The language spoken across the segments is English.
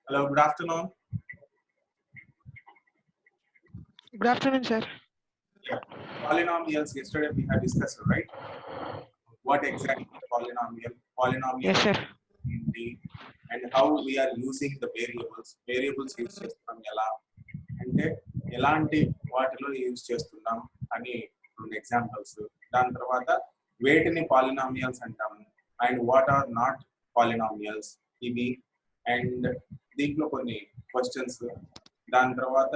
Hello, good afternoon. Good afternoon, sir. Yeah, polynomials. Yesterday we had discussed, right? What exactly polynomial Yes, sir. ఏంటి, and how we are using the variables use చేస్తున్నాం ఎలా అంటే ఎలాంటి వాటిలో use చేస్తున్నాం అని రెండు ఎగ్జాంపుల్స్. దాని తర్వాత వేటిని పాలినామియల్స్ అంటాము and what are not polynomials ఇవి, అండ్ దీంట్లో కొన్ని క్వశ్చన్స్. దాని తర్వాత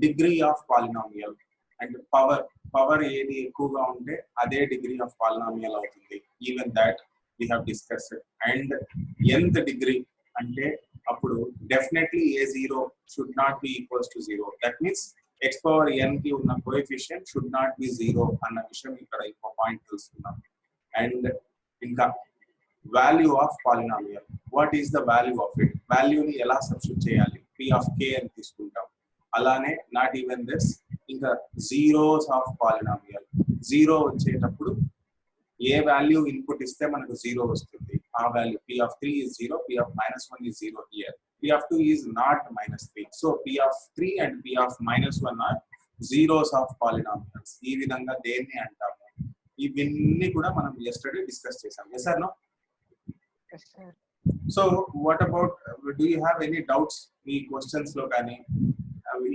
degree of polynomial and power ఏది ఎక్కువగా ఉంటే అదే డిగ్రీ ఆఫ్ పాలినామియల్ అవుతుంది. Even that we have discussed. And nth degree అంటే అప్పుడు definitely a0 should not be equals to 0. That means x power n కి ఉన్న కోఎఫిషియంట్ should not be 0 అన్న విషయం ఇక్కడ ఇంకో పాయింట్ తెలుసుకున్నాం. అండ్ ఇంకా value of polynomial, what is the value of it, వాల్యూని ఎలా సబ్స్టిట్యూట్ చేయాలి, p of k అని తీసుకుంటాం. అలానే నాట్ ఈవెన్ దిస్, ఇంకా జీరోస్ ఆఫ్ పాలినామియల్, జీరో వచ్చేటప్పుడు ఏ వాల్యూ ఇన్పుట్ ఇస్తే మనకు జీరో వస్తుంది, ఆ value p of 3 is 0, p of -1 is 0 here, p of 2 is not -3. So p of 3 and p of -1 are zeros of polynomials. ఈ విధంగా దేన్ని అంటాము, ఇవన్నీ కూడా మనం yesterday డిస్కస్ చేసాం. yes or no? Yes, sir. So what about, do you have any doubts ఈ questions లో కానీ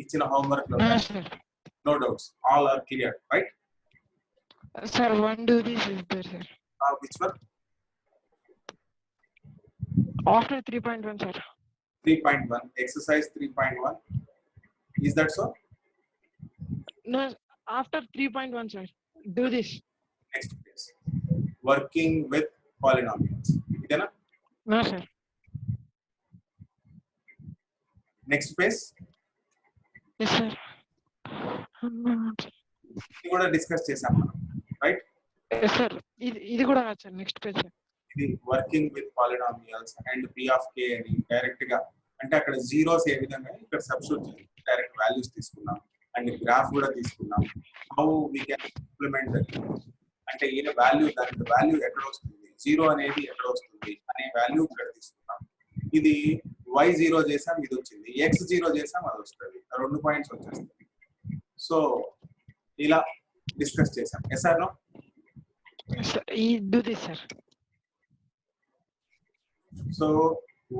ఇచ్చిన హోంవర్క్ లో No, కానీ? sir. No doubts, all are clear, right? Sir, one do this is there, sir. Which one? After 3.1, sir. 3.1, exercise 3.1, is that so? No, after 3.1, sir. Do this. Next page, working with polynomials. ఇదేనా? No, sir. Next page Yes, sir. ఇది కూడా discuss చేసాం మనం, right? Yes, sir. ఇది కూడా కాదు, sir. Next page, sir. ఇది working with polynomials and p of k అని డైరెక్ట్ గా, అంటే అక్కడ జీరోస్ ఏ విధంగా ఇక్కడ సబ్స్టిట్యూట్ చేసి డైరెక్ట్ వాల్యూస్ తీసుకున్నాం అండ్ గ్రాఫ్ కూడా తీసుకున్నాం. How we can implement that, అంటే ఏ వాల్యూ, దానికి వాల్యూ ఎక్కడ వస్తుంది, జీరో అనేది ఎక్కడ వస్తుంది అనే వాల్యూ ఇక్కడ తీసుకున్నాం. ఇది y0 చేసాం, ఇది వచ్చింది, x0 చేసాం, అది వస్తుంది, 2 పాయింట్స్ వచ్చేస్తుంది. సో ఇలా డిస్కస్ చేసాం. Yes or no? Yes, sir. Do this, sir. So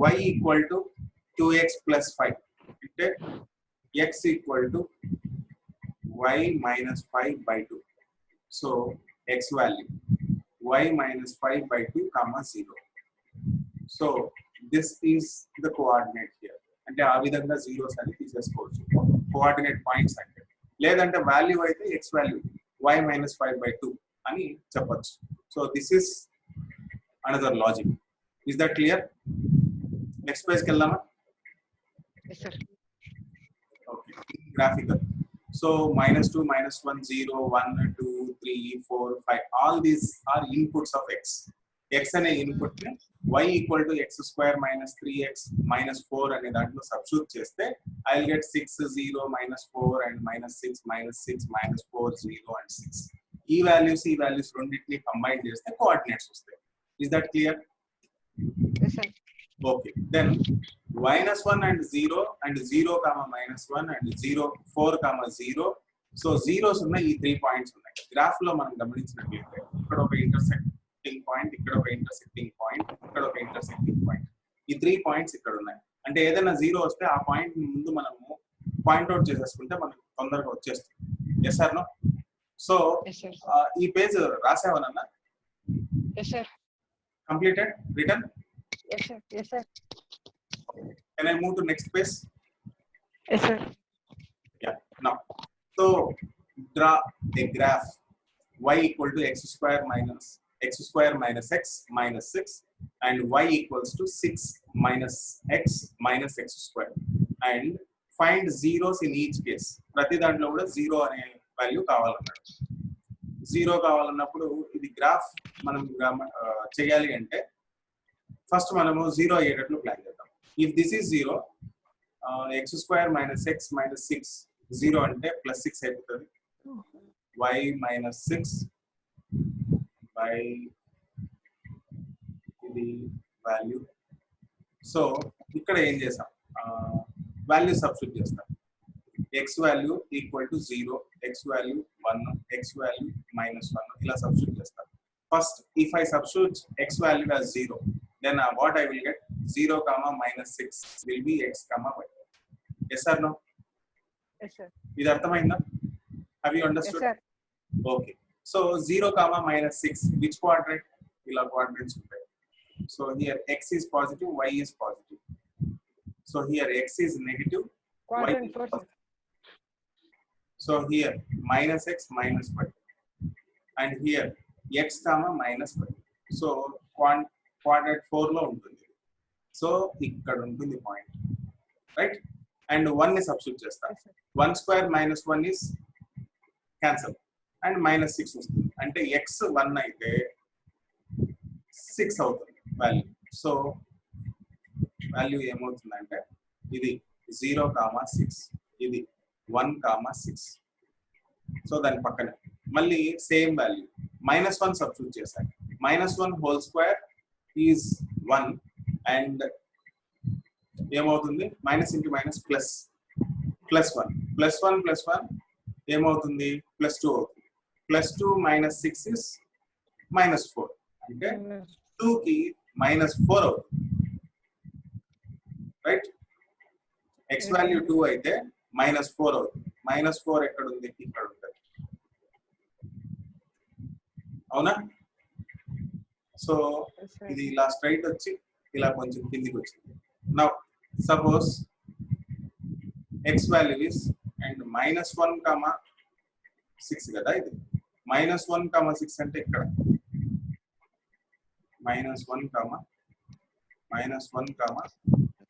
y equal to 2x plus 5 అంటే x equal to y minus 5 by 2. So x value y minus 5 by 2 comma 0. So this is the coordinate here. అంటే ఆ విధంగా zeros అని తీసేసుకోవచ్చు coordinate points అంటే. లేదంటే value అయితే x value y minus 5 by 2 అని చెప్పొచ్చు. So this is another logic. Is that clear? Next పేజ్కి వెళ్దామా? Yes, sir. Okay, graphical. So -2, -1, 0, 1, 2, 3, 4, 5, all these are inputs of x. x అనే ఇన్పుట్ ని y equal to x² - 3x - 4 అనే దాంట్లో substitute చేస్తే I will get 6, 0, -4 and -6, -6, -4, 0 and 6. ఈ values రెండింటిని combine చేస్తే కోఆర్డినేట్స్ వస్తాయి. Is that clear? Yes, sir. Okay, then -1 and 0 and 0, -1 and 0, 4, 0. So zeros ఉన్నాయి, ఈ 3 పాయింట్స్ ఉన్నాయి. గ్రాఫ్ లో మనం గమనించినట్లయితే ఇక్కడ ఒక ఇంటర్సెక్టింగ్ పాయింట్, ఇక్కడ ఒక ఇంటర్సెక్టింగ్ పాయింట్, ఇక్కడ ఒక ఇంటర్సెక్టింగ్ పాయింట్, ఈ 3 పాయింట్స్ ఇక్కడ ఉన్నాయి. అంటే ఏదైనా జీరో వస్తే ఆ పాయింట్ ముందు మనము పాయింట్అవుట్ చేసేసుకుంటే మనకు తొందరగా వచ్చేస్తుంది. Yes or no? So Yes, sir. ఈ పేజ్ రాసావనన్నా? Yes, sir. Completed, return? Yes, sir. Yes, sir. Can I move to next page? Yes, sir. Yeah. Now, so draw a graph y equal to x square minus x minus 6 and y equals to 6 minus x square, and find zeros in each case. ప్రతి దాంట్లో కూడా zero అనే value కావాలన్నాడు. Zero కావాలన్నప్పుడు ఇది graph మనం చేయాలి అంటే ఫస్ట్ మనము జీరో అయ్యేటట్లు ప్లాన్ చేద్దాం. If this is zero, x² - x minus 6, 0 అంటే +6 అయిపోతుంది, y minus 6 by ఇది వాల్యూ. సో ఇక్కడ ఏం చేసాం, వాల్యూ సబ్స్టిట్యూట్ చేస్తాం. x value equal to 0, x value 1, x value -1 ఇలా సబ్స్టిట్యూట్ చేస్తాం. First if I substitute x value as 0, then what I will get 0, -6 will be x, y. Yes or no? Yes, sir. ఇది అర్థమైందా? Have you Yes, understood? sir. Okay. So 0, -6, which quadrant? ఇలా quadrants ఉంటాయి. So here x is positive, y is positive. So here x is negative, y Quadrant is 4, sir. positive. So here -x, -y. And here x, -y. So quadrant 4 లో ఉంటుంది. So ఇక్కడ ఉంటుంది point, right? And 1 ని substitute చేస్తాం. Yes, sir. 1 square -1 is cancel and -6 వస్తుంది. అంటే x 1 అయితే 6 అవుతుంది వాల్యూ. సో వాల్యూ ఏమవుతుందంటే ఇది 0, 6, ఇది 1, 6. సో దాని పక్కన మళ్ళీ సేమ్ వాల్యూ -1 సబ్స్టిట్యూట్ చేశాను. -1 హోల్ స్క్వేర్ ఈజ్ 1 అండ్ ఏమవుతుంది మైనస్ ఇంటూ మైనస్ ప్లస్, +1 +1 ఏమవుతుంది +2 అవుతుంది. +2 -6 ఇస్ -4, అంటే 2 కి -4 అవుతుంది, రైట్? x వాల్యూ 2 అయితే -4 అవుతుంది. -4 ఎక్కడ ఉంది? ఇక్కడ ఉంటుంది, అవునా? So Yes, sir. ఇది ఇలా స్ట్రైట్ వచ్చి ఇలా కొంచెం కిందికి వచ్చింది. Now suppose x value is and -1, 6 కదా, ఇది -1, 6 అంటే ఇక్కడ -1,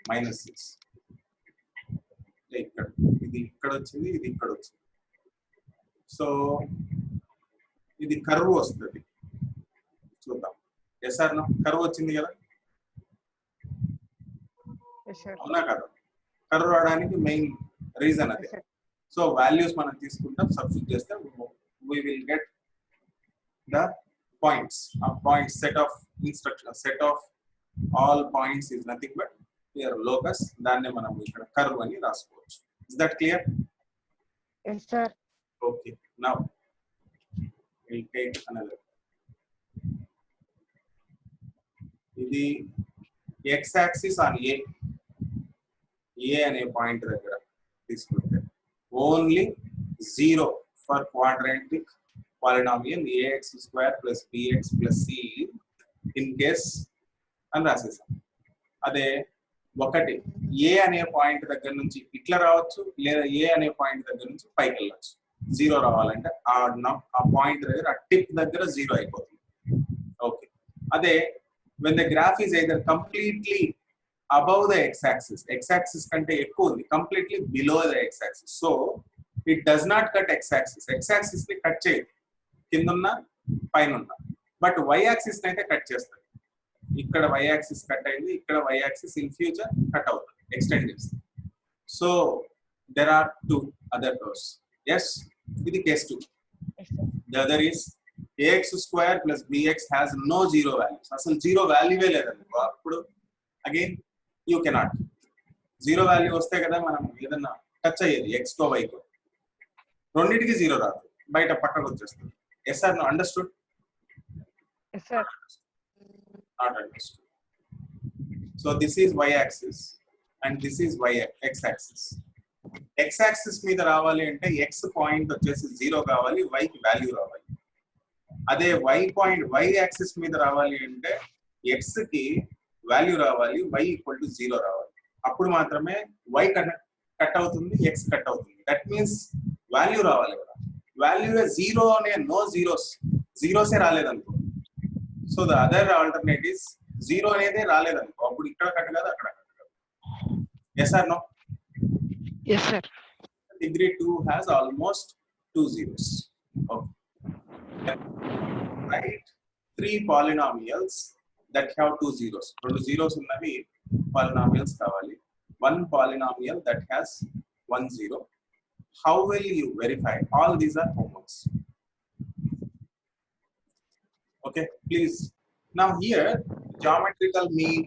-6 ఇక్కడ, ఇది ఇక్కడ వచ్చింది, ఇది ఇక్కడ వచ్చింది. సో ఇది కర్వ్ వస్తుంది, చూద్దాం. Yes or no? కర్వ్ వచ్చింది కదా, Yes, sir. అవునా కదా? కర్వ్ రావడానికి మెయిన్ రీజన్ అదే. Yes, sir. సో వాల్యూస్ మనం తీసుకుంటాం, సబ్స్టిట్యూట్ చేస్తే we will get the points. A point set of instruction, set of all points is nothing but here locus. దాన్ని మనం ఇక్కడ కర్వ్ అని రాసుకోవచ్చు. Is that clear? Yes, sir. Okay. Now we'll take another. ఇది x axis on a అనే point దగ్గర తీసుకుంటే only 0 for quadratic polynomial ax² + bx + c in case అని రాసేసాం. అదే ఒకటి ఏ అనే పాయింట్ దగ్గర నుంచి ఇట్లా రావచ్చు, లేదా ఏ అనే పాయింట్ దగ్గర నుంచి పైకి వెళ్ళచ్చు. 0 రావాలంటే ఆ పాయింట్ దగ్గర, ఆ టిప్ దగ్గర 0 అయిపోతుంది. ఓకే. అదే when the graph is either completely above the x-axis కంటే ఎక్కువ ఉంది, completely below the x-axis, so it does not cut x-axis ని కట్ చేయదు, కిందున్న పైన ఉన్న. బట్ y-axis ని అయితే కట్ చేస్తుంది. ఇక్కడ y-axis కట్ అయింది, ఇక్కడ y-axis in future కట్ అవుతుంది, ఎక్స్టెండ్ చేస్తుంది. So there are 2 other curves. Yes, ఇది case 2. Yes, sir. The other is ax² + bx has no 0 values. అసలు 0 వాల్యూవే లేదనుకో, అప్పుడు అగైన్ యూ కెనాట్. 0 వాల్యూ వస్తే కదా మనం ఏదన్నా టచ్ అయ్యేది x కో y కో. రెండింటికి 0 రాదు, బయట పక్కకు వచ్చేస్తుంది. Yes or no? Understood? Yes, sir. Not understood. So this is y axis and this is x axis. x axis మీద రావాలి అంటే x పాయింట్ వచ్చేసి 0 కావాలి, y కి వాల్యూ రావాలి. అదే y యాక్సిస్ మీద రావాలి అంటే x కి వాల్యూ రావాలి, y = 0 రావాలి. అప్పుడు మాత్రమే y కట్ అవుతుంది, x కట్ అవుతుంది. దట్ మీన్స్ వాల్యూ రావాలి కదా. వాల్యూ 0 అనే నో జీరోసే రాలేదనుకో, so the other alternate is 0 అనేది రాలేదనుకో, అప్పుడు ఇక్కడ కట్ కాదు, అక్కడ కట్ కాదు. Yes or no? Yes, sir. Degree 2 has almost 2 zeros. Okay. Write 3 polynomials that have 2 zeros. 2 zeros ఉన్నవి polynomials కావాలి. 1 polynomial that has 1 zero. How will you verify? All these are homeworks. Okay, please. Now here geometrical mean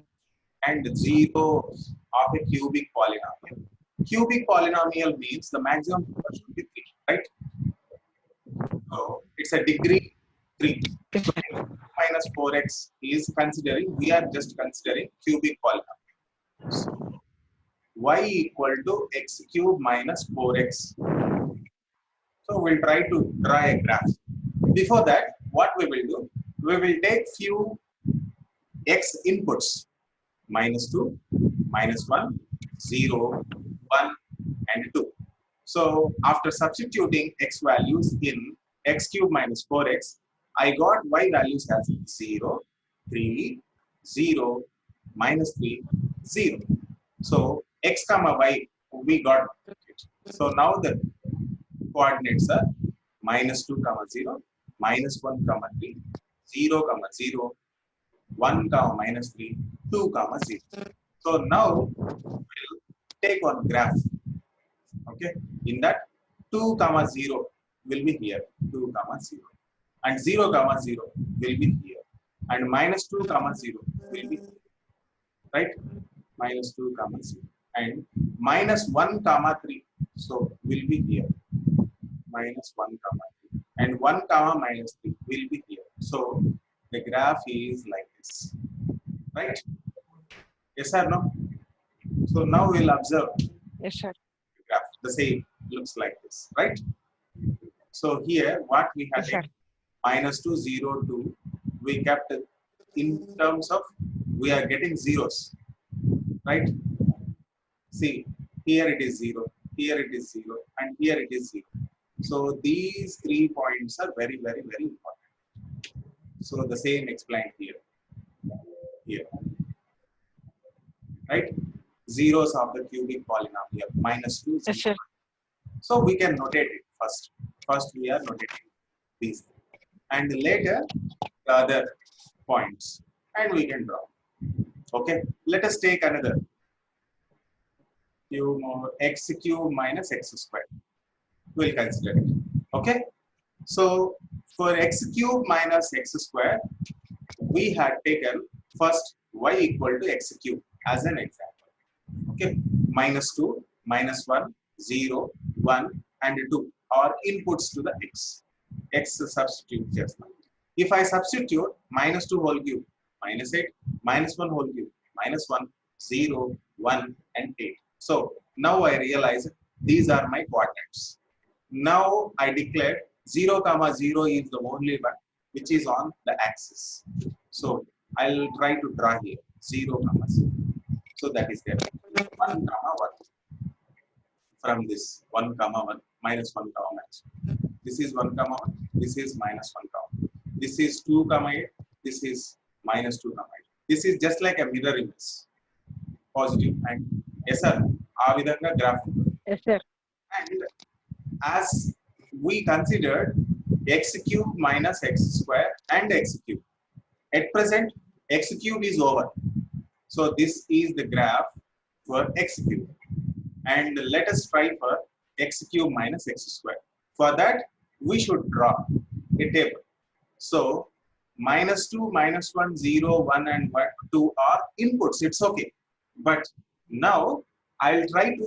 and zero of a cubic polynomial. Cubic polynomial means the maximum number should be 3, right? So it's a degree 3. Yes, So sir. x minus 4x is considering, we are just considering cubic polynomial. So y equal to x cube minus 4x. So we'll try to draw a graph. Before that, what we will do, we will take few x inputs, -2, -1, 0, 1, and 2. So after substituting x values in x cube minus 4x, I got y values as 0, 3, 0, -3, 0. So x comma y, we got it. So now the coordinates are -2 comma 0, -1 comma 3, 0 comma 0, 1 comma -3, 2 comma 0. So now we'll take one graph. Okay, in that 2 comma 0 will be here, 2 comma 0, and 0 comma 0 will be here, and -2 comma 0 will be here, right? -2 comma 0, and -1 comma 3, so will be here, -1 comma 3, and 1 comma -3 will be here. So the graph is like this, right? Yes or no? So now we'll observe Yes, sir. the graph. The same looks like this, right? So here what we had Yes, sir. -2, 0, 2, we kept it in terms of, we are getting zeros, right? See, here it is 0, here it is 0, and here it is 0. So these 3 points are very, very, very important. So the same explained here, right? Zeros of the cubic polynomial, -2, 0. Yes, sir. So we can notate it first. First we are notating these, and later the other points, and we can draw. Okay, let us take another few more, x cube minus x squared. We'll consider it. Okay, so for x cube minus x squared, we had taken first y equal to x cube as an example. Okay, -2, -1, 0, 1, and 2 are inputs to the x. X substitute just now. If I substitute -2 whole cube, -8, -1 whole cube, -1, 0, 1, and 8. So now I realize these are my coordinates. Now I declared 0, 0 is the only one which is on the axis. So I'll try to draw here 0, 0. So that is there. 1, 1. From this 1, 1, -1, -1. This is 1, 1. This is -1, 1. This is 2, 8. This is -2, 8. This is just like a mirror image. Positive and yes, sir. ఆ విధంగా graph. Yes, sir. And as we considered x cube minus x square and x cube, at present x cube is over. So this is the graph for x cube. And let us try for x cube minus x square. For that, we should draw a table. So -2, -1, 0, 1, and 2 are inputs. It's okay. But now I'll try to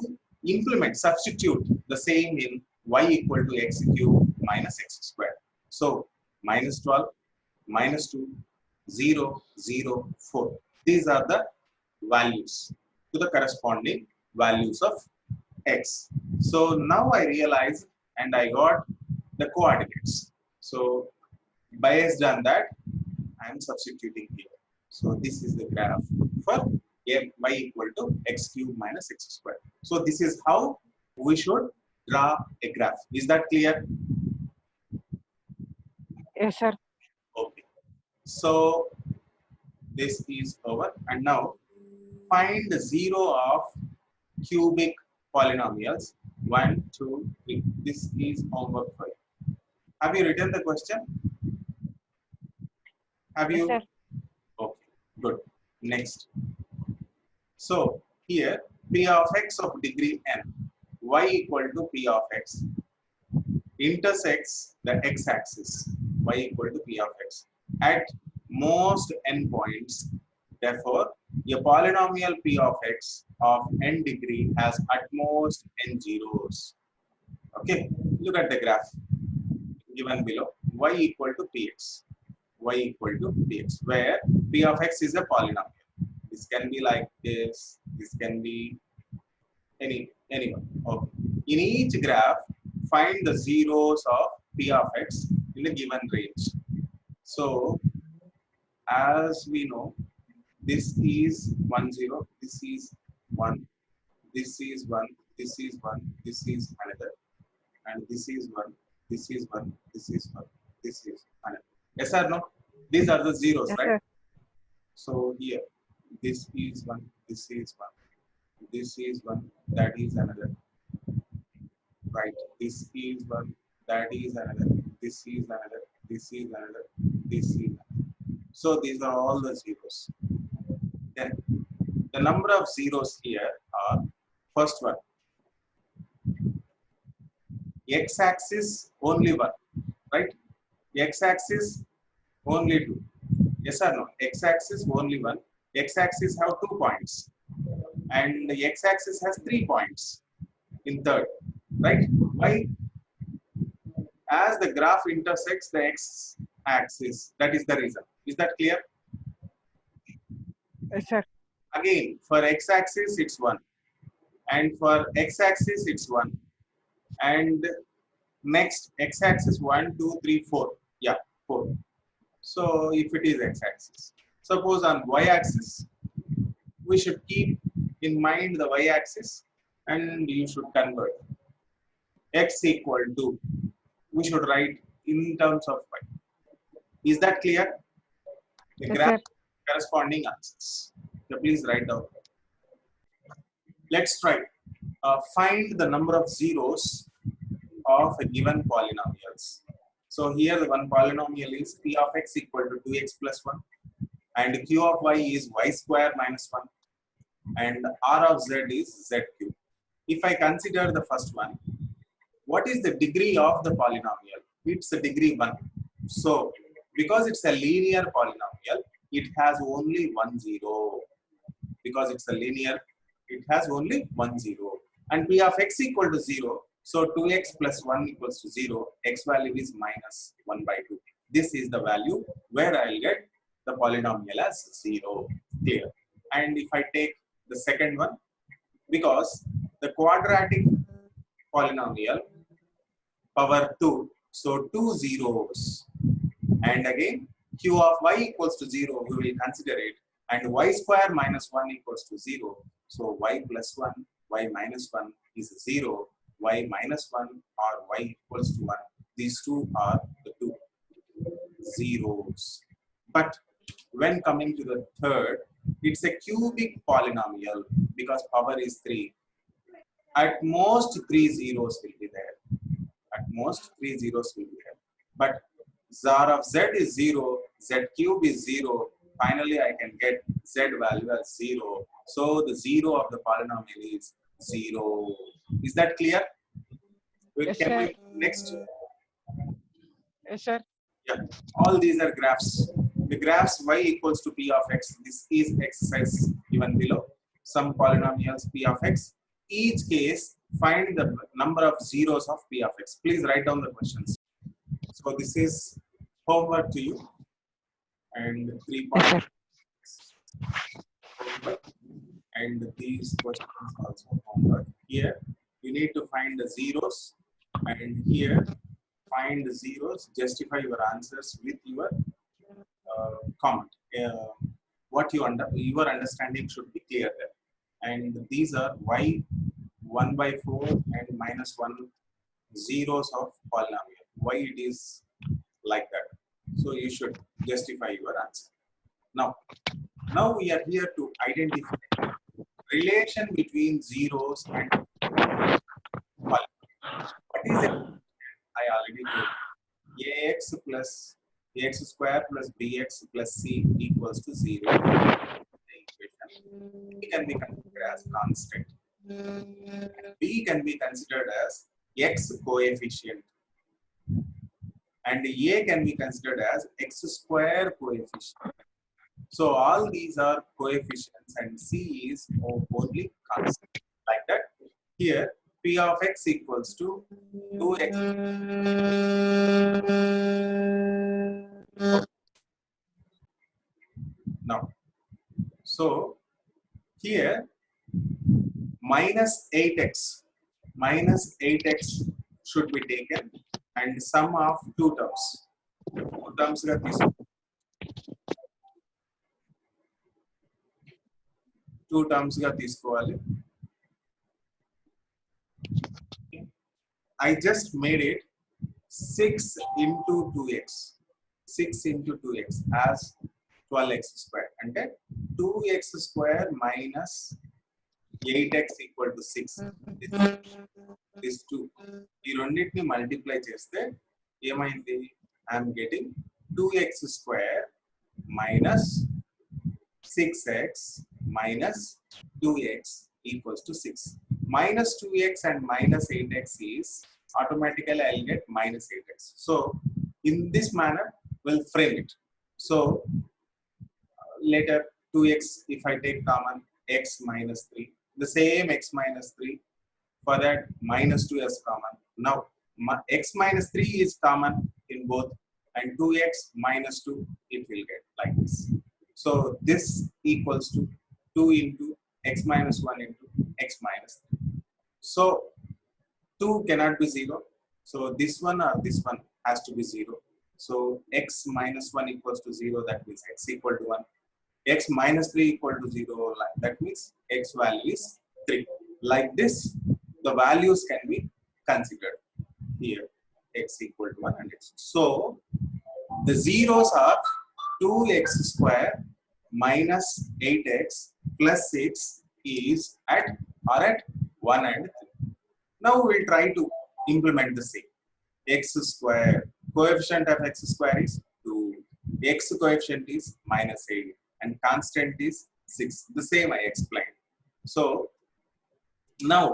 implement, substitute the same in y equal to x cube minus x square. So -12, -2, 0, 0, 4. These are the values to the corresponding values of x. So now I realize and I got the coordinates. So based on that, I am substituting here. So this is the graph for y equal to x cube minus x square. So this is how we should draw a graph. Is that clear? Yes, sir. Okay. So this is over, and now find the 0 of cubic polynomials 1, 2, 3. This is homework for you. Have you written the question? Have Yes, you? sir. Okay, good. Next. So here p of x of degree n, y equal to p of x, intersects the x-axis, y equal to p of x, at most n points. Therefore, A polynomial p of x of n degree has at most n zeros. Okay, look at the graph given below. Y equal to px. Y equal to px, where p of x is a polynomial. This can be like this. This can be anyone. Okay. In each graph, find the zeros of p of x in a given range. So, as we know, this is 1 0, this is 1, this is 1, this is 1, this is another, and this is 1, this is 1, this is 1, this is another. Yes or no? These are the zeros, Yes, right? sir. So here, this is 1, this is 1, this is 1, that is another, right? This is 1, that is another, this is another, this is another, this is another. So these are all the zeros. Then the number of zeros here are, first one, x-axis only 1, right? X-axis only 2. Yes or no? X-axis only 1. X-axis have 2 points. And the x-axis has 3 points in third, right? Why? As the graph intersects the x-axis, that is the reason. Is that clear? Yes, sir. Again, for x-axis it's 1. And for x-axis it's 1. And next x-axis 1, 2, 3, 4. Yeah, 4. So if it is x-axis, suppose on y-axis, we should keep in mind the y-axis and you should convert x equal to, we should write in terms of y. Is that clear? The Yes, graph sir. corresponding answers. So please write down. Let's try. Find the number of zeros of a given polynomials. So here the one polynomial is p of x equal to 2x plus 1 and q of y is y square minus 1 and r of z is z cube. If I consider the first one, what is the degree of the polynomial? It's a degree 1. So because it's a linear polynomial, it has only 1 0. Because it's a linear, it has only 1 0. And p of x equal to 0. So 2x plus 1 equals to 0. X value is minus 1 by 2. This is the value where I'll get the polynomial as 0. Clear. And if I take the second one, because the quadratic polynomial power 2, so 2 zeros. And again, q of y equals to 0, we will consider it. And y square minus 1 equals to 0. So y plus 1, y minus 1 is 0. Y minus 1 or y equals to 1. These two are the two zeros. But when coming to the third, it's a cubic polynomial because power is 3. At most 3 zeros will be there. At most 3 zeros will be there. But zar of z is 0, z cube is 0. Finally, I can get z value as 0. So the 0 of the polynomial is 0. Is that clear? Yes, Can sir. we next? Yes, sir. Yeah, all these are graphs. The graphs y equals to p of x. This is exercise given below. Some polynomials p of x. Each case, find the number of zeros of p of x. Please write down the questions. So this is homework to you. And 3 Yes, sir. homework. And these questions also homework. Here, you need to find the zeros. And here, find the zeros. Justify your answers with your comment. What your understanding should be clear there. And these are y 1 by 4 and minus 1 zeros of polynomial. Why it is like that? So you should justify your answer. Now we are here to identify relation between zeros and polynomial. What is it? I already told you. Ax plus ax square plus bx plus c equals to 0. The equation b can be considered as constant. B can be considered as x coefficient. And a can be considered as x square coefficient. So all these are coefficients and C is only constant. Like that, here P of X equals to 2X. Now, so here minus 8x should be taken and sum of two terms గా తీసుకోవాలి. Two terms గా తీసుకోవాలి. I just made it 6 into 2x. 6 into 2x as 12x square. అంటే 2x square minus 8x equal to 6. This 2. ఈ రెండింటిని multiply చేస్తే ఏమైంది? I'm getting 2x square minus 6x minus 2x equals to 6. Minus 2x and minus 8x is automatically I'll get minus 8x. So in this manner we'll frame it. So later 2x, if I take common, x minus 3, the same x minus 3, for that minus 2 is common. Now x minus 3 is common in both and 2x minus 2 it will get like this. So this equals to 2 into x minus 1 into x minus 3. So 2 cannot be 0. So this one or this one has to be 0. So x minus 1 equals to 0, that means x equal to 1. X minus 3 equal to 0, that means x value is 3. Like this, the values can be considered here, x equal to 1 and x. So the zeros are 2x square minus 8x plus 6 is at 1 and 3. Now we'll try to implement the same. X square, coefficient of x square is 2, x coefficient is minus 8 and constant is 6. The same I explained. So now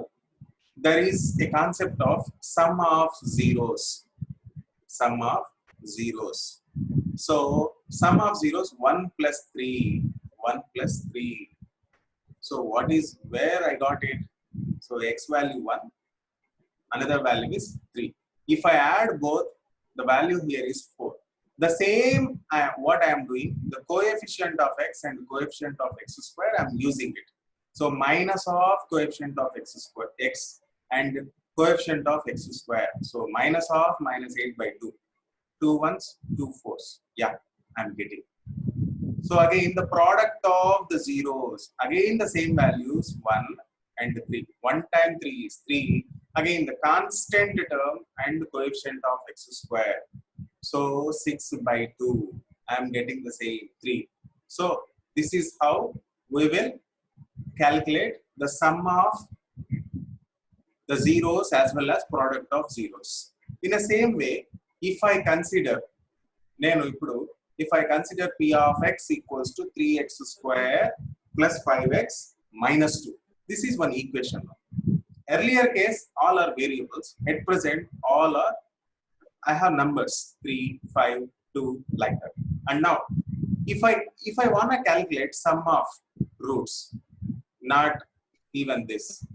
there is a concept of sum of zeros. Sum of zeros. So sum of zeros 1 plus 3, 1 plus 3. So what is where I got it? So x value 1, another value is 3. If I add both, the value here is 4. The same what I am doing, the coefficient of x and coefficient of x square, I am using it. So minus of coefficient of x square, x and coefficient of x square. So minus of minus 8 by 2. 2 ones, 2 fours. Yeah, I am getting. So again, the product of the zeros, again the same values 1 and 3. 1 times 3 is 3. Again the constant term and the coefficient of x square. So 6 by 2. I am getting the same 3. So this is how we will calculate the sum of the zeros as well as product of zeros. In the same way, if I consider if I consider p of x equals to 3x square plus 5x minus 2. This is one equation. Earlier case, all are variables. At present, all are, I have numbers 3, 5, 2, like that. And now, if I want to calculate sum of roots, not even this.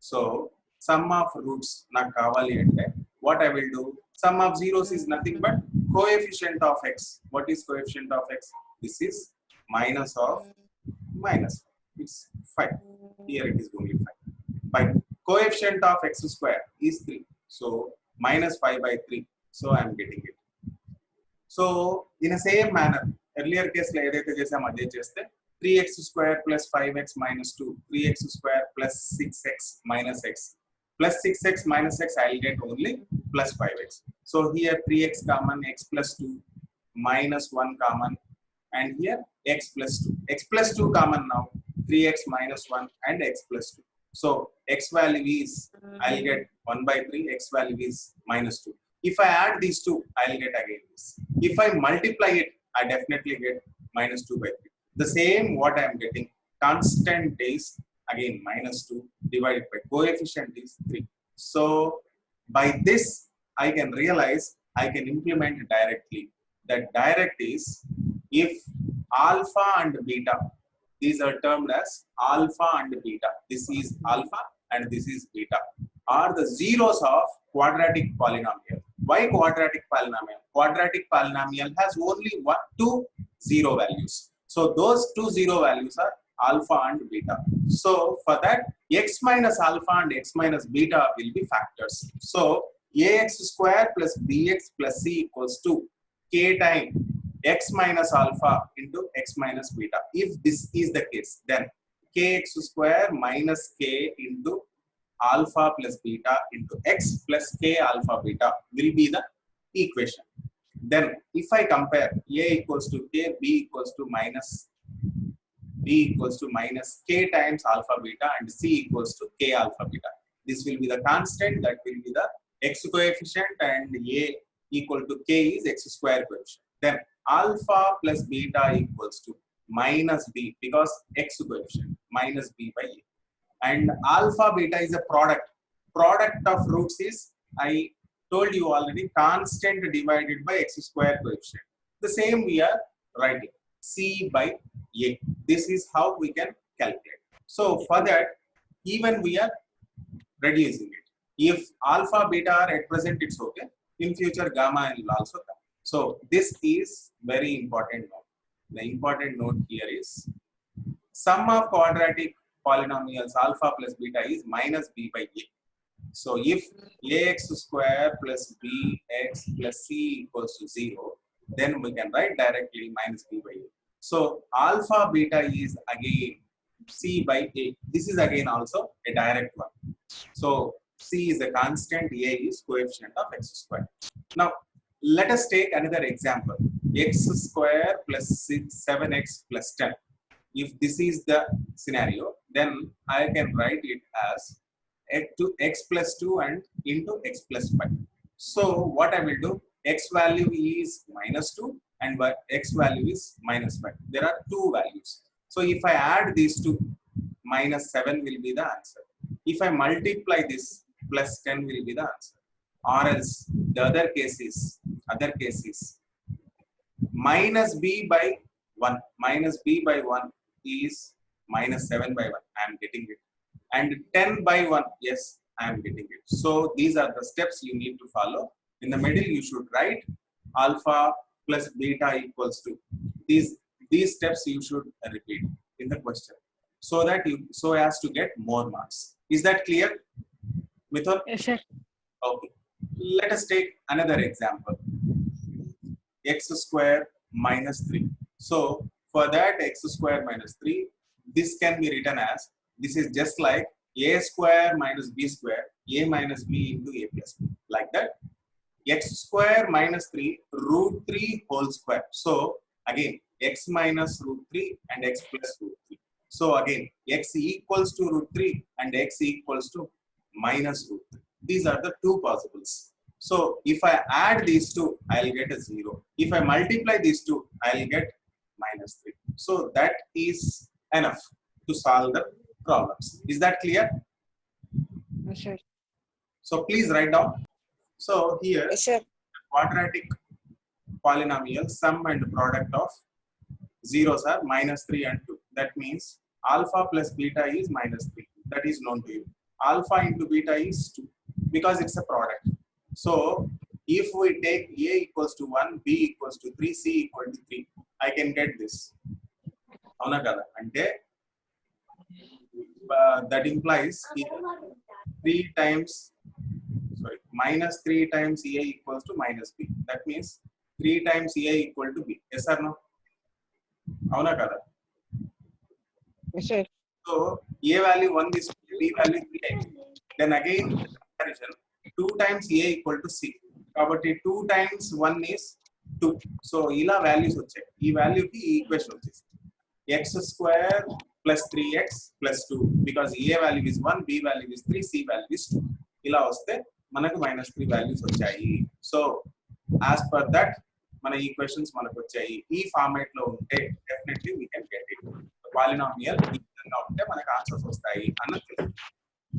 So sum of roots not kavali ante, what I will do? Sum of zeros is nothing but coefficient of x. What is coefficient of x? This is minus of minus. It's 5. Here it is only 5. By coefficient of x square is 3. So minus 5 by 3. So I am getting it. So in the same manner, earlier case la edaithe chesam ade cheste 3x square plus 5x minus 2, 3x square plus 6x minus x. Plus 6x minus x, I will get only plus 5x. So here 3x common, x plus 2, minus 1 common, and here x plus 2. X plus 2 common now, 3x minus 1 and x plus 2. So x value is, I will get 1 by 3, x value is minus 2. If I add these two, I will get again this. If I multiply it, I definitely get minus 2 by 3. The same what I am getting, constant is again minus 2 divided by coefficient is 3. So by this I can realize I can implement directly. That direct is if alpha and beta, these are termed as alpha and beta. This is alpha and this is beta, are the zeros of quadratic polynomial. Why quadratic polynomial? Quadratic polynomial has only two zero values. So those two zero values are alpha and beta. So for that, x minus alpha and x minus beta will be factors. So ax square plus bx plus c equals to k times x minus alpha into x minus beta. If this is the case, then kx square minus k into alpha plus beta into x plus k alpha beta will be the equation. Then if I compare a equals to k, b equals to minus k times alpha beta and c equals to k alpha beta. This will be the constant, that will be the x coefficient, and a equal to k is x square coefficient. Then alpha plus beta equals to minus b, because x coefficient, minus b by a. And alpha beta is a product. Product of roots is, I told you already, constant divided by x square coefficient. The same we are writing, c by a. This is how we can calculate. So for that, even we are reducing it. If alpha beta are at present, it's okay. In future, gamma will also come. So this is very important note. The important note here is sum of quadratic polynomials alpha plus beta is minus b by a. So if ax square plus bx plus c equals to 0, then we can write directly minus b by a. So alpha beta is again c by a. This is again also a direct one. So c is a constant, a is coefficient of x square. Now let us take another example. X square plus 7x plus 10. If this is the scenario, then I can write it as x plus 2 and into x plus 5. So what I will do, x value is minus 2 and x value is minus 5. There are two values. So if I add these two, minus 7 will be the answer. If I multiply this, plus 10 will be the answer. Or else the other case is minus b by 1. Minus b by 1 is minus 7 by 1. I am getting it. And 10 by 1, yes, I am getting it. So these are the steps you need to follow. In the middle, you should write alpha plus beta equals to. These steps you should repeat in the question, so that so as to get more marks. Is that clear, Mithun? Yes, sir. Okay. Let us take another example. X square minus 3. So for that x square minus 3, this can be written as, this is just like a square minus b square, a minus b into a plus b. Like that. X square minus 3 root 3 whole square. So again, x minus root 3 and x plus root 3. So again, x equals to root 3 and x equals to minus root 3. These are the two possibles. So if I add these two, I'll get a 0. If I multiply these two, I'll get minus 3. So that is enough to solve the problems. Is that clear? Yes, sir. So please write down. So here, Yes, sir. quadratic polynomial sum and product of zeros are minus 3 and 2. That means alpha plus beta is minus 3. That is known to you. Alpha into beta is 2, because it's a product. So if we take a equals to 1, b equals to 3, c equal to 3, I can get this. Avuna kada? Ante that implies 3 times, sorry, minus 3 times a equals to minus b. That means 3 times a equal to b. Yes or no? Avuna kada? Yes, sir. So a value 1 is b value 3 times. Then again comparison, 2 times a equal to c. Kabatti 2 times 1 is 2. So ila values vachai. Ee value ki equation vachesi. X square plus 3x plus 2, because a value is 1, b value is 3, c value is 2. Ila vaste manaku minus 3 values vachayi. So as per that, mana equations manaku vachayi. Ee format lo unte definitely we can get it. The polynomial ee vidhanga unte manaku answers vastayi annadu.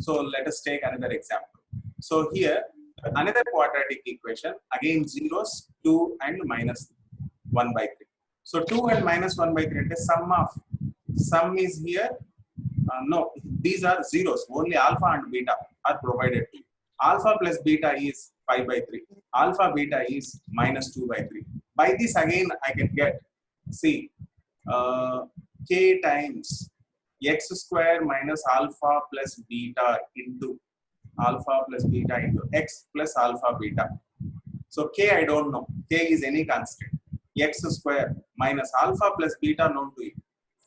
So let us take another example. So here another quadratic equation, again zeros, 2 and minus 1 by 3. So 2 and minus 1 by 3 అంటే sum is here. No, these are zeros. Only alpha and beta are provided to you. Alpha plus beta is 5 by 3. Alpha beta is minus 2 by 3. By this again I can get, see, k times x square minus alpha plus beta into x plus alpha beta. So k I don't know. K is any constant. X square minus alpha plus beta known to you.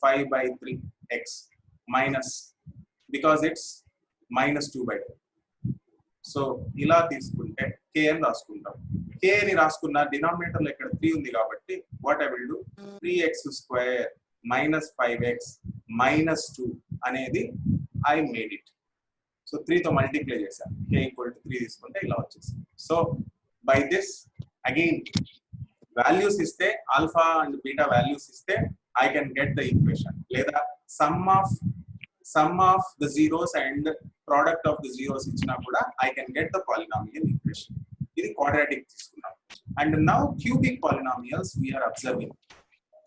5 by 3 x minus, because it's minus 2 by 2. So ఇలా తీసుకుంటే k అని రాసుకుంటాం. k అని రాసుకున్న denominator లో ఇక్కడ 3 ఉంది కాబట్టి what I will do, 3x square minus 5x minus 2 అనేది ఐ మేడ్ ఇట్. సో 3 తో మల్టిప్లై చేశాను. k ఈక్వల్ టు 3 తీసుకుంటే ఇలా వచ్చేసింది. So by this again values ఇస్తే, ఆల్ఫా అండ్ బీటా వాల్యూస్ ఇస్తే I can get the equation, లేదా sum of the zeros and product of the zeros ఇచ్చినా కూడా I can get the polynomial equation. ఇది quadratic తీసుకున్నాం. And now cubic polynomials we are observing.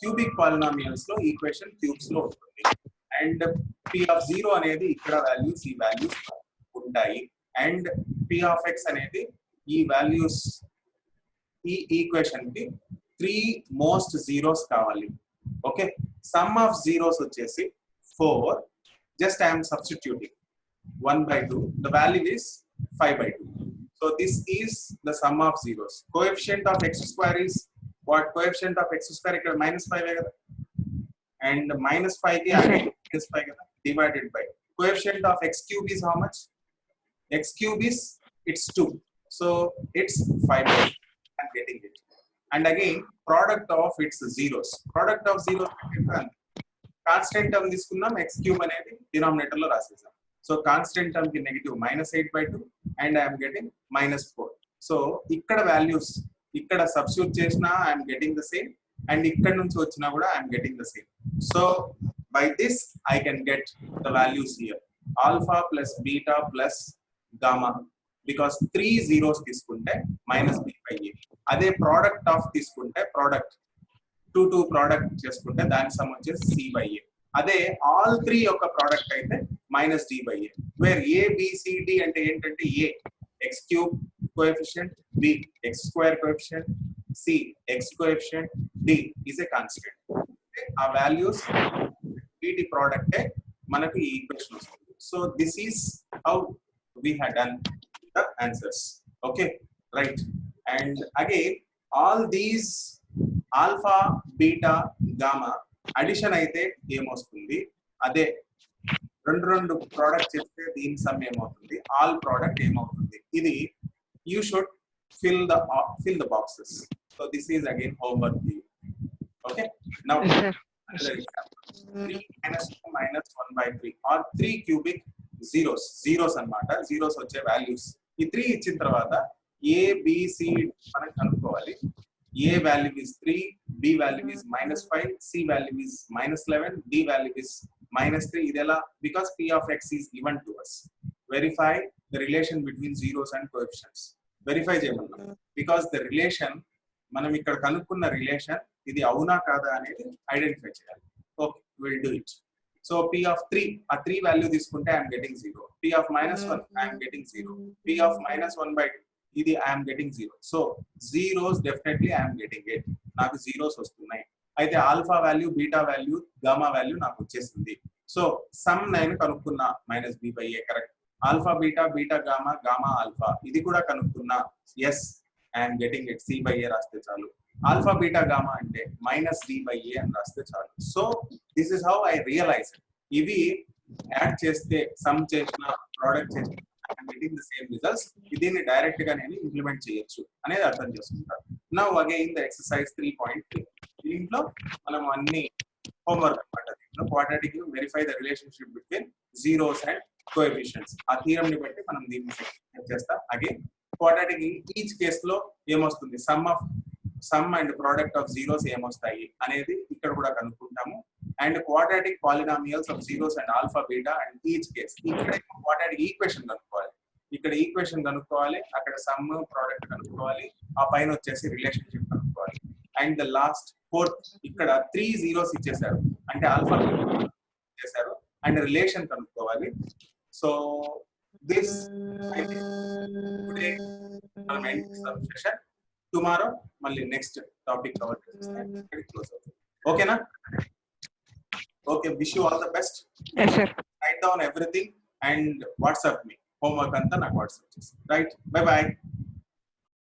Cubic polynomials లో equation cubes లో ఉంటుంది. And p of 0 అనేది ఇక్కడ వాల్యూస్, ఈ వాల్యూస్ ఉంటాయి. And p of x అనేది ఈ వాల్యూస్, ఈ ఈక్వేషన్ కి 3 మోస్ట్ జీరోస్ కావాలి. ఓకే, సమ్ ఆఫ్ జీరోస్ వచ్చేసి 4. Just I am substituting 1 by 2. The value is 5 by 2. So this is the sum of zeros. Coefficient of x square is what? Coefficient of x square ఇక్కడ minus 5 కదా, and minus 5 కి again minus 5 కదా, divided by coefficient of x cube is how much? X cube is, it's 2. So it's 5 by 2. I'm getting it. And again product of its zeros. Product of zeros constant term తీసుకున్నాం, X cube అనేది denominator లో రాసేసాం. So constant term కి negative -8 by 2 and I'm getting -4. So ఇక్కడ values ఇక్కడ substitute చేసినా I'm getting the same, and ఇక్కడ నుంచి వచ్చినా కూడా I'm getting the same. So by this I can get the values here, alpha plus beta plus gamma, because 3 zeros తీసుకుంటే -b/a. అదే product of తీసుకుంటే, ప్రోడక్ట్ 2 ప్రోడక్ట్ చేసుకుంటే దాని సమ్ వచ్చేసి c/a. అదే ఆల్ 3 యొక్క ప్రోడక్ట్ అయితే -d/a. Where a b c d అంటే ఏంటంటే a x cube coefficient, b x square coefficient, c x coefficient, d is a constant. ఆ వాల్యూస్ వీటి ప్రోడక్టే మనకు ఈ ఈక్వేషన్ వస్తుంది. So this is how we had done the answers. Okay, right. And again all these alpha beta gamma addition అయితే ఏమొస్తుంది, అదే రెండు ప్రోడక్ట్ చేస్తే దీని సమ్ ఏమవుతుంది, ఆల్ ప్రోడక్ట్ ఏమవుతుంది, ఇది you should fill the boxes. So this is again homework. Okay, now another example. 3 minus 2 minus 1 by 3 or 3 cubic zeros అన్నమాట. జీరోస్ వచ్చే వాల్యూస్ ఈ 3 ఇచ్చిన తర్వాత a b c మనం కనుక్కోవాలి. A value is 3, B value is -5, C value is -11, D value is -3. Idela because P of x is given to us. Verify the relation between zeros and coefficients. Verify చేయమన్నా, because the relation మనం ఇక్కడ కనుక్కున్న relation ఇది అవునా కాదా అనేది identify చేయాలి. Okay, will do it. So P of 3, ఆ 3 వాల్యూ తీసుకుంటే I'm getting 0. P of -1 I'm getting 0. P of -1/2 ఇది I'm getting 0. So zeros definitely I'm getting it. నాకు జీరోస్ వస్తున్నాయి. అయితే alpha value, beta value, gamma value నాకు వచ్చేసింది. So sum నేను కనుక్కున్నా -b/a correct. Alpha beta, beta gamma, gamma alpha ఇది కూడా కనుక్కున్నా. Yes, I'm getting it. c/a రాస్తే చాలు. ఆల్ఫా బీటా గామా అంటే -d/a అని రాస్తే చాలు. So this is how I realise. ఇవి యాడ్ చేస్తే, సమ్ చేసిన, ప్రోడక్ట్ చేసిన I'm getting the same results. దీన్ని డైరెక్ట్ గా నేను ఇంప్లిమెంట్ చేయొచ్చు అనేది అర్థం చేసుకుంటాను. Now again the exercise 3.3. దీంట్లో మనం అన్ని హోంవర్క్ అన్నమాట. దీంట్లో quadratic verify the relationship between zeros and coefficients. ఆ థియరం ని బట్టి మనం దీన్ని చెక్ చేస్తాం. అగైన్ క్వాడ్రాటిక్ ఈచ్ కేస్ లో ఏమొస్తుంది, some and product of zeros ఏమొస్తాయి అనేది ఇక్కడ కూడా కనుక్కుంటాము. And quadratic polynomials of zeros and alpha beta and each case. ఇక్కడ క్వాడ్రాటిక్ ఈక్వేషన్ కనుక్కోవాలి. ఇక్కడ ఈక్వేషన్ కనుక్కోవాలి, అక్కడ సమ్ ప్రోడక్ట్ కనుక్కోవాలి, ఆ పైన వచ్చేసి రిలేషన్షిప్ కనుక్కోవాలి. అండ్ ద లాస్ట్ ఫోర్త్ ఇక్కడ 3 zeros ఇచ్చేసారు అంటే ఆల్ఫా చేశారు అండ్ రిలేషన్ కనుక్కోవాలి. సో దిస్ టుడే మనం ఎండ్ చేస్తాం సెషన్. టుమారో మళ్ళీ నెక్స్ట్ టాపిక్ కవర్ చేస్తాం. క్లోజ్ అవుతుంది. ఓకేనా? Okay, wish you all the best. Yes, sir. Right down everything and WhatsApp me homework అంతా నాకు వాట్సాప్ చేసి రైట్. Bye bye.